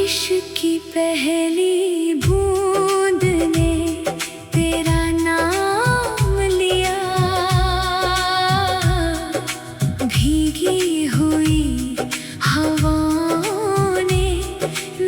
बारिश की पहली बूंद ने तेरा नाम लिया, भीगी हुई हवाओं ने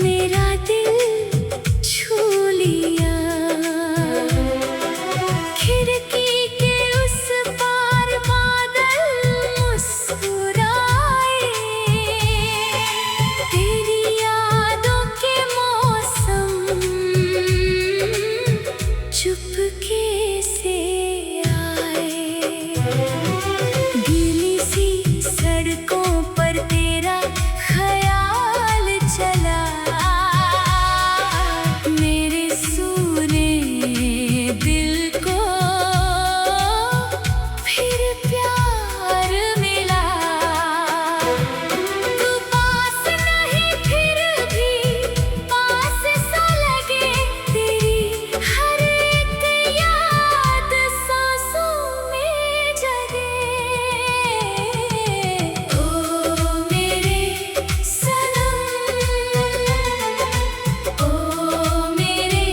मेरा दिल छू लिया। खिड़की के उस पार बादल मुस्कुराए, तेरी यादों के मौसम चुपके से आए। गीली सी सड़कों पर तेरा ख्याल चला, मेरे सूने दिल को फिर प्यार मिला। तू पास नहीं फिर भी पास सा लगे, तेरी हर एक याद सांसों में जगे। ओ मेरे सनम, ओ मेरे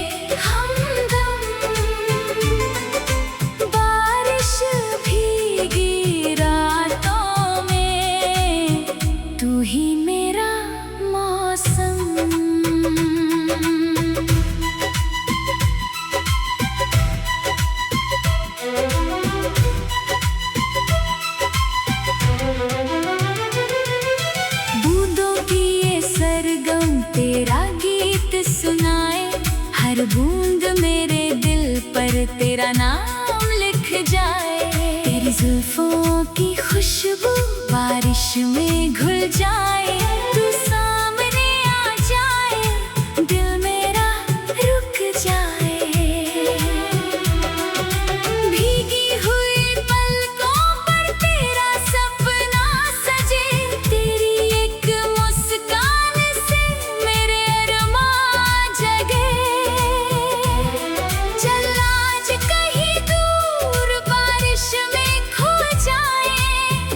हमदम, बारिश भीगी रातों में तू ही मेरा मौसम। बूंदों की ये सरगम तेरा गीत सुनाए, हर बूंद मेरे दिल पर तेरा नाम लिख जाए। तेरी जुल्फों की खुशबू बारिश में घुल जाए, तू सामने आ जाए, दिल मेरा रुक जाए। भीगी हुई पलकों पर तेरा सपना सजे, तेरी एक मुस्कान से मेरे अरमां जगे। चल आज कहीं दूर बारिश में खो जाए,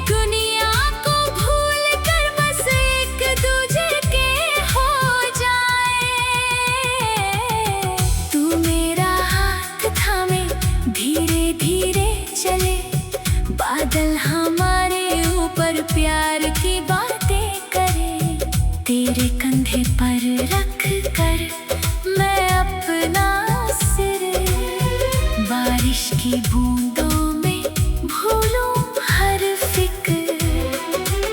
दुनिया को भूल कर बस एक दूजे के हो जाए। तू मेरा हाथ थामे धीरे धीरे चले, बादल हमारे ऊपर प्यार की बातें करे। तेरे कंधे पर रख कर मैं अपना सिर बारिश की बूंदों में भूलूं हर फिक्र।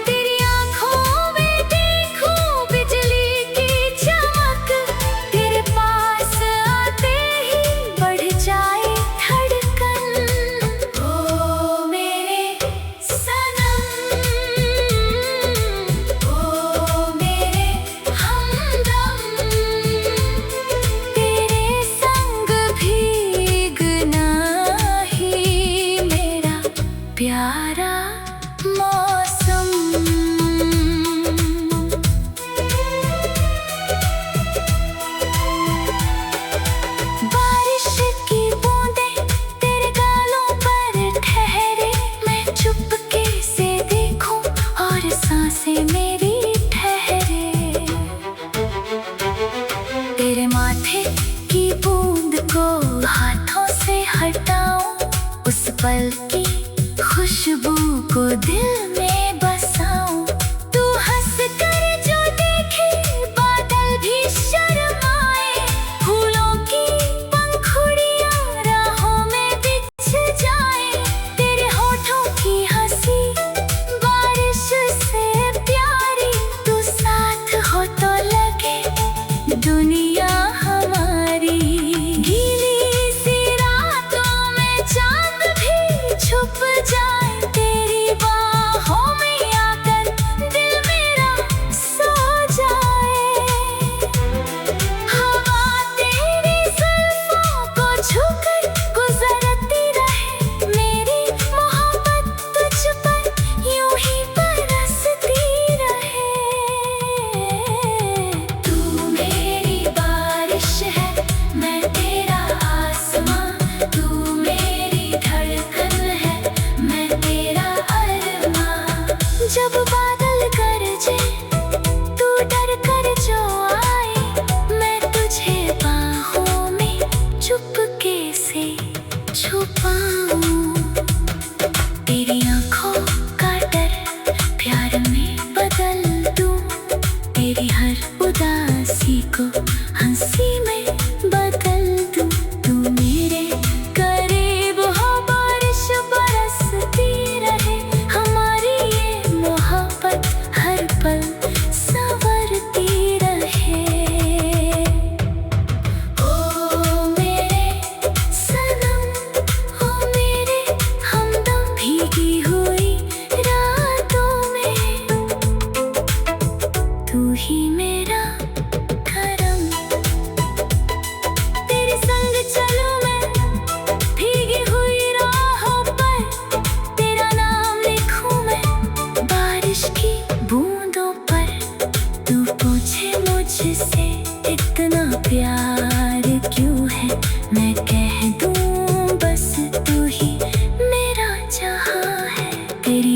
तेरी आँखों में देखूं बिजली की चमक, तेरे पास आते ही बढ़ जाए धड़कन। ओ मेरे सनम, ओ मेरे हमदम, तेरे संग भीगना ही मेरा प्यारा मौसम। बारिश की बूंदें तेरे गालों पर ठहरे, मैं चुपके से देखूं और सांसें मेरी ठहरे। तेरे माथे की बूंद को हाथों से हटाऊं, उस पल की खुशबू को दिल में बसाऊं। तू हंस कर जो देखे बादल भी शर्माए, फूलों की पंखुड़ियां राहों में बिछ जाए। तेरे होठों की हंसी बारिश से प्यारी, तू साथ हो तो लगे दुनिया हमारी। गीली सी रातों में चांद भी छुप जाए, तेरी बाहों में आकर दिल मेरा सो जाए। हवा तेरी जुल्फों को छूकर गुजरती रहे, मेरी मोहब्बत तुझ पर यूं ही बरसती रहे। तू मेरी बारिश है, मैं तेरा आसमां, तू मेरी धड़कन है, मैं तेरा अरमां। जब बादल गरजे तू डर कर जो आए,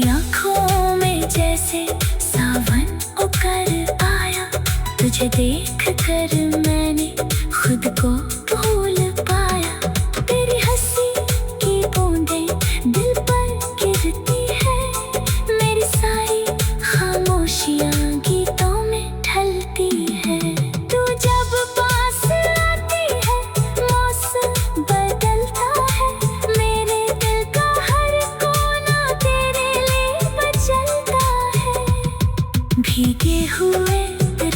तेरी आँखों में जैसे सावन उकर आया, तुझे देख कर मैंने खुद को भूल पाया। तेरी हंसी की बूंदें दिल पर गिरती है, मेरी सारी खामोशियाँ गीतों में ढलती है। तू जब पास आती है मौसम बदलता है, मेरे दिल का हर कोना तेरे लिए मचलता है। भीगे हुए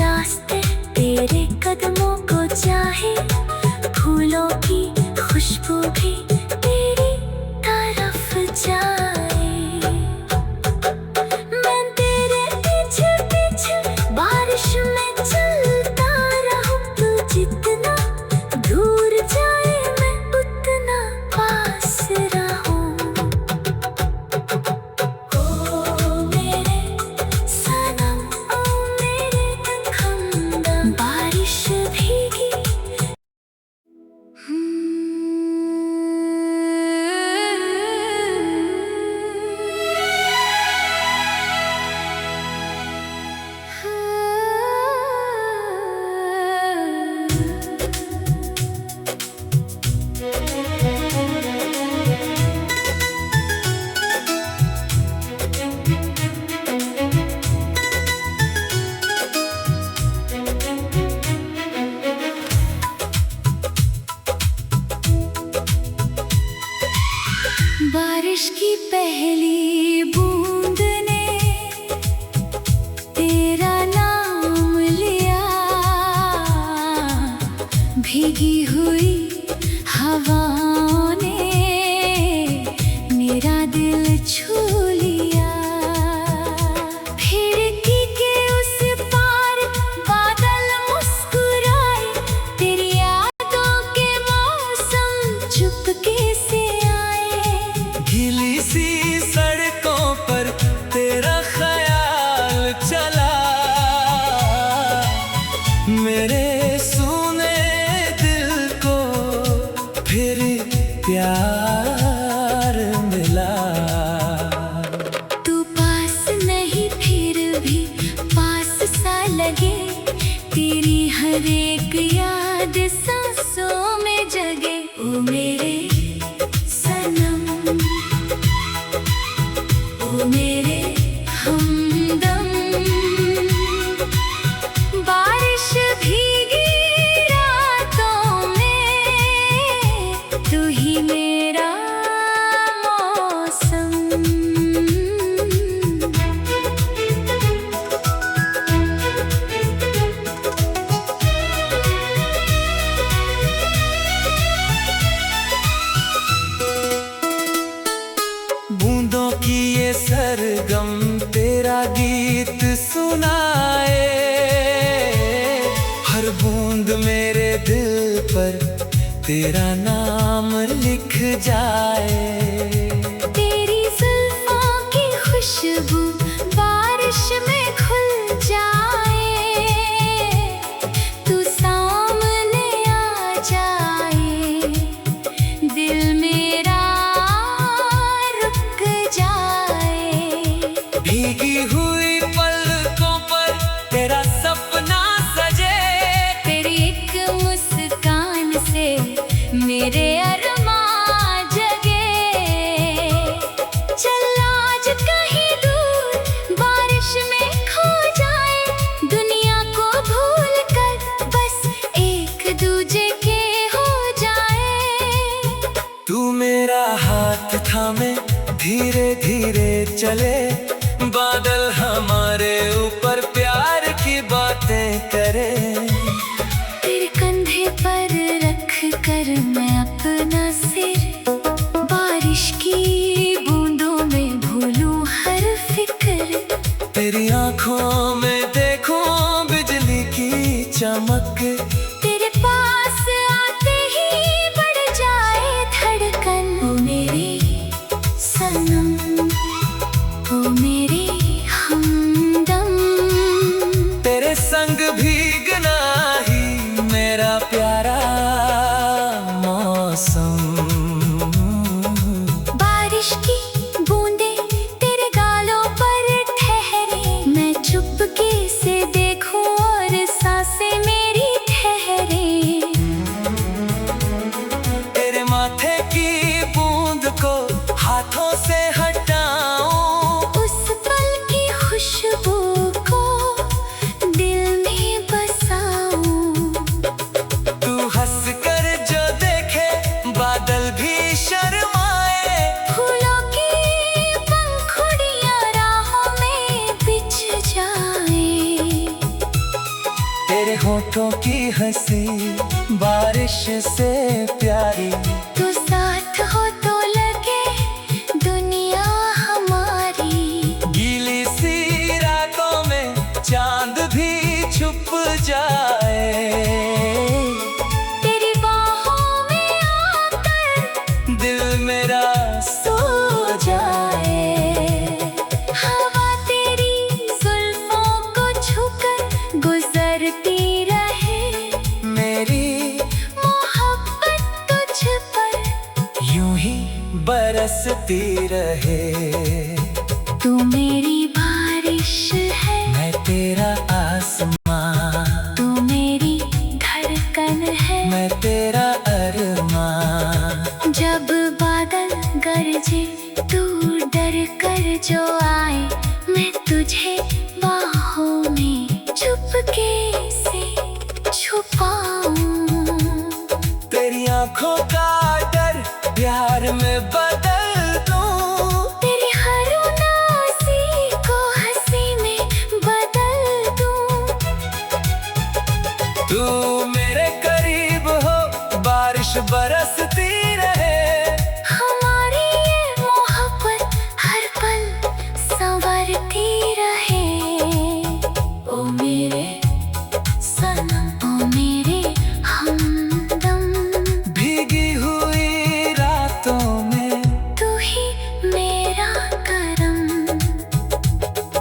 रास्ते तेरे कदमों को चाहे, फूलों की खुशबू भी तेरी तरफ जाए। मैं तेरे पीछे पीछे बारिश में चलता रहूं, तू जितना दूर जाए मैं उतना पास रहूं। ओ मेरे सनम, ओ मेरे हमदम, बारिश भीगी। बारिश की पहली बूंद ने तेरा नाम लिया, भीगी हुई हवाओं ने मेरा दिल छू लिया। खिड़की के उस पार बादल मुस्कुराए, तेरी यादों के मौसम चुपके से गीली सी सड़कों पर तेरा ख्याल चला, मेरे सूने दिल को फिर प्यार मिला। तू पास नहीं फिर भी पास सा लगे, तेरी हर एक याद सांसों में जगे। ओ मेरे सनम, ओ मेरे हमदम, बारिश भीगी रातों में तू ही मेरा मौसम। बूंदों की ये सरगम तेरा गीत सुनाए, हर बूंद मेरे दिल पर तेरा नाम लिख जाए। तेरी जुल्फों की खुशबू बारिश में खुल जाए, तू सामने आ जाए, दिल मेरा रुक जाए। भीगी हुई पलकों पर तेरा सपना सजे, तेरी एक मुस्कान से मेरे अरमां जगे। चल आज कहीं दूर बारिश में खो जाए, दुनिया को भूल कर बस एक दूजे के हो जाए। तू मेरा हाथ थामे धीरे धीरे चले, बादल हमारे ऊपर प्यार की बातें करे। तेरे कंधे पर रख कर मैं अपना सिर, बारिश की बूंदों में भूलूं हर फिक्र। तेरी आँखों में देखूं बिजली की चमक, तेरे पास आते ही बढ़ जाए धड़कन। ओ मेरे सनम, ओ मेरे हमदम, तेरे संग भीगना ही मेरा प्यारा मौसम। बारिश की बूंदें तेरे गाल होठों की हंसी बारिश से प्यारी। तू साथ हो तो लगे दुनिया हमारी। गीली सी रातों में चांद भी छुप जाए। तेरी बाहों में आकर दिल मेरा सो जाए। हवा तेरी जुल्फों को छूकर गुजरती रहे। मेरी मोहब्बत तुझ पर यूं ही बरसती रहे। तू मेरी बारिश है, मैं तेरा आसमां, तू मेरी धड़कन है। मैं तेरा अरमां। जब बादल गरजे तू डर कर जो आए, मैं तुझे बाहों में चुपके से छुपाऊं। तेरी आंखों का डर प्यार में बदल दूं। तेरी हर उदासी को हंसी में बदल दूं। तू मेरे करीब हो, बारिश बरसती रहे। हमारी ये मोहब्बत हर पल संवरती रहे। ओ मेरे सनम, ओ मेरे हमदम, भीगी हुई रातों में तू ही मेरा करम।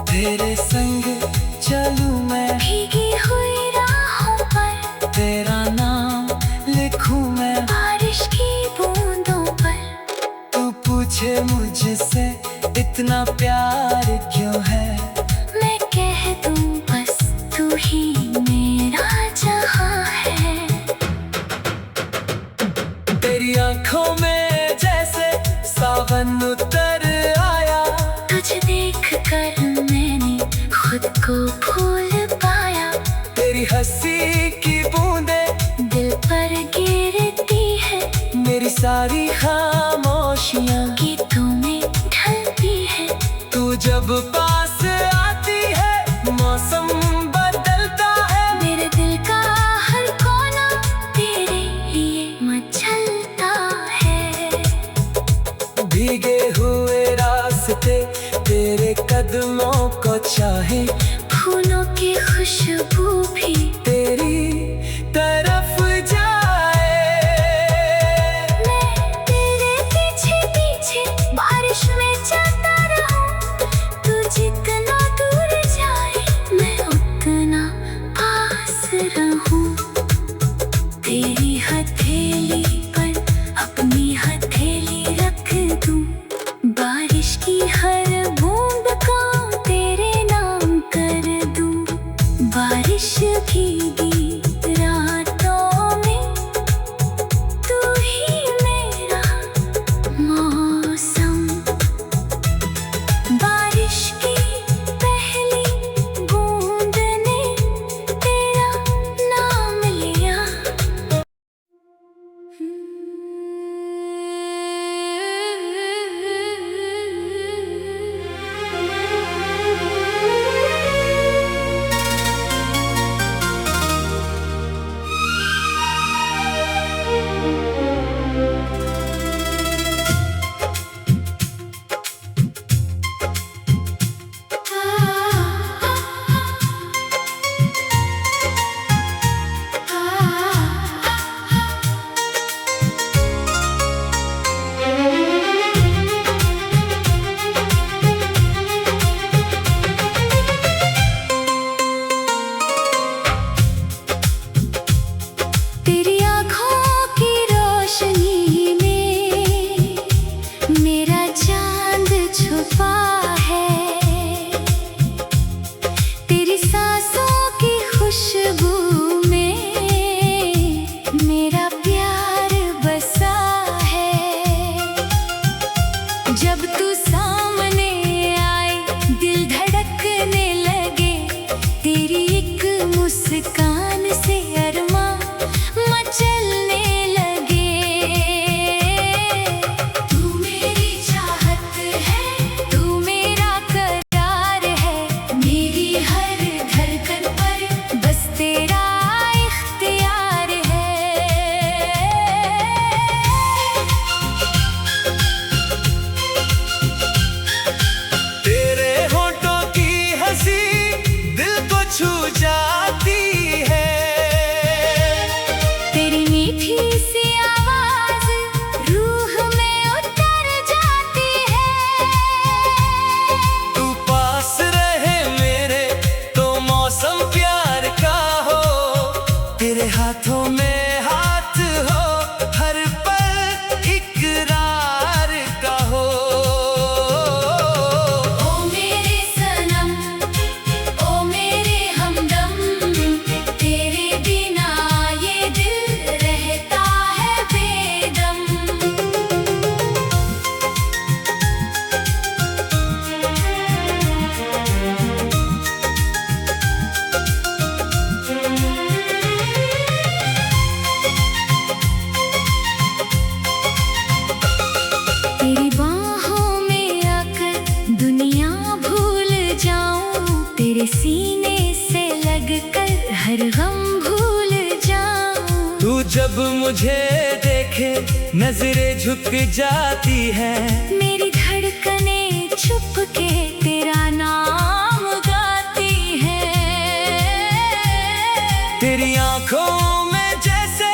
तेरे संग चलूं मैं, भीगी हुई राहों पर तेरा नाम लिखूं मैं। बारिश की बूंदों पर तू पूछे मुझसे इतना प्यार क्यों है। मैं कह दूं बस तू ही मेरा जहां है। तेरी आंखों में जैसे सावन उतर आया। तुझे देख कर मैंने खुद को भूल पाया। तेरी हंसी की बूंदें दिल पर गिरती है, मेरी सारी खामोशियां गीतों में ढलती है। तू जब पास आती है मौसम बदलता है। मेरे दिल का हर कोना तेरे लिए मचलता है। भीगे हुए रास्ते तेरे कदमों को चाहे। फूलों की खुशबू भी तेरी तरफ जाए। मैं तेरे पीछे पीछे बारिश में जाता रहूं। तू जितना दूर जाए मैं उतना पास रहूं। तेरी हथेली पर अपनी हथेली रख दूं। बारिश की हर बूंद को तेरे नाम कर दूं। बारिश भीगी रातों जब मुझे देखे नजरें झुक जाती है। मेरी धड़कनें छुप के तेरा नाम गाती है। तेरी आंखों में जैसे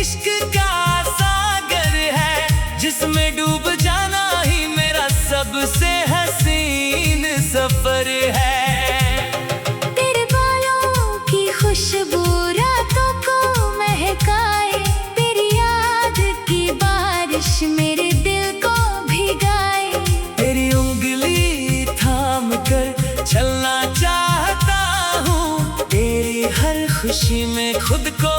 इश्क का सागर है, जिसमें डूब जाना ही मेरा सबसे हसीन सफर है। तेरे बालों की खुशबू रातों को महकाए, तेरी याद की बारिश मेरे दिल को भिगाए। तेरी उंगली थाम कर चलना चाहता हूँ, तेरी हर खुशी में खुद को